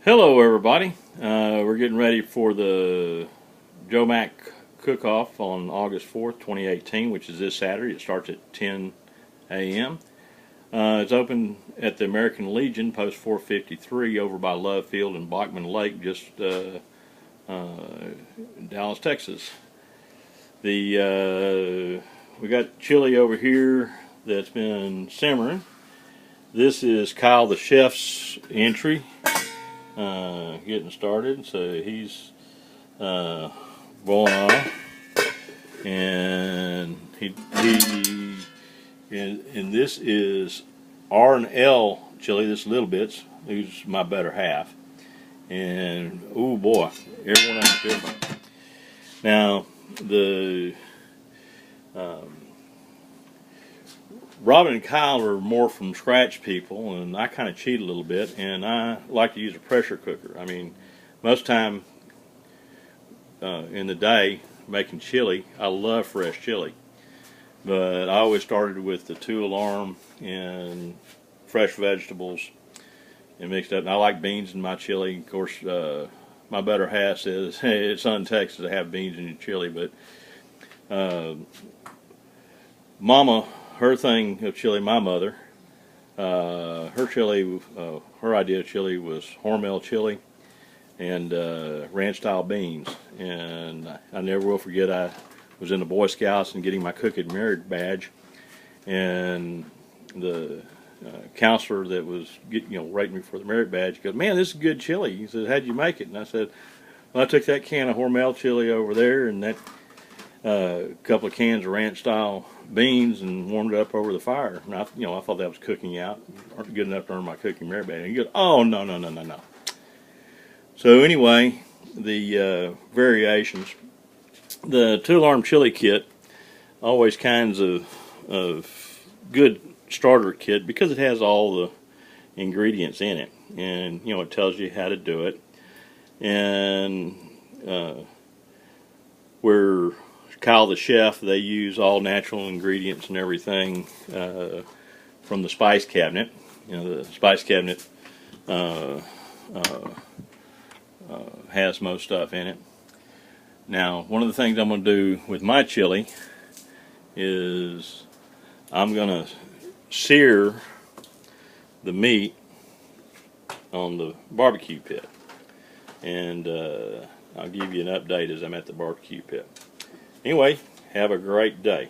Hello everybody, we're getting ready for the Joe Mac cook-off on August 4th, 2018, which is this Saturday. It starts at 10 a.m. It's open at the American Legion, post 453, over by Love Field and Bachman Lake, just Dallas, Texas. We got chili over here that's been simmering. This is Kyle the chef's entry. Getting started, so he's boiling off, and and this is R&L chili. This little bits. Who's my better half, and oh boy, everyone else is different. Now the Robin and Kyle are more from scratch people, and I kind of cheat a little bit, and I like to use a pressure cooker. I mean, most time in the day making chili, I love fresh chili, but I always started with the 2-alarm and fresh vegetables and mixed up. And I like beans in my chili. Of course, my better half says, hey, it's un-Texas to have beans in your chili, but Mama, her thing of chili, my mother, her chili, her idea of chili was Hormel chili and ranch style beans. And I never will forget, I was in the Boy Scouts and getting my cook and merit badge, and the counselor that was rating me for the merit badge goes, "Man, this is good chili." He said, "How'd you make it?" And I said, "Well, I took that can of Hormel chili over there and that couple of cans of ranch style beans and warmed it up over the fire." And I thought that was cooking out, good enough to earn my cooking merit badge. And he goes, "Oh, no, no, no, no, no." So anyway, the variations, the 2-alarm chili kit, always kinds of good starter kit because it has all the ingredients in it, and it tells you how to do it, and where Kyle the chef, they use all natural ingredients and everything from the spice cabinet. The spice cabinet has most stuff in it. Now, one of the things I'm going to do with my chili is I'm going to sear the meat on the barbecue pit, and I'll give you an update as I'm at the barbecue pit. Anyway, have a great day.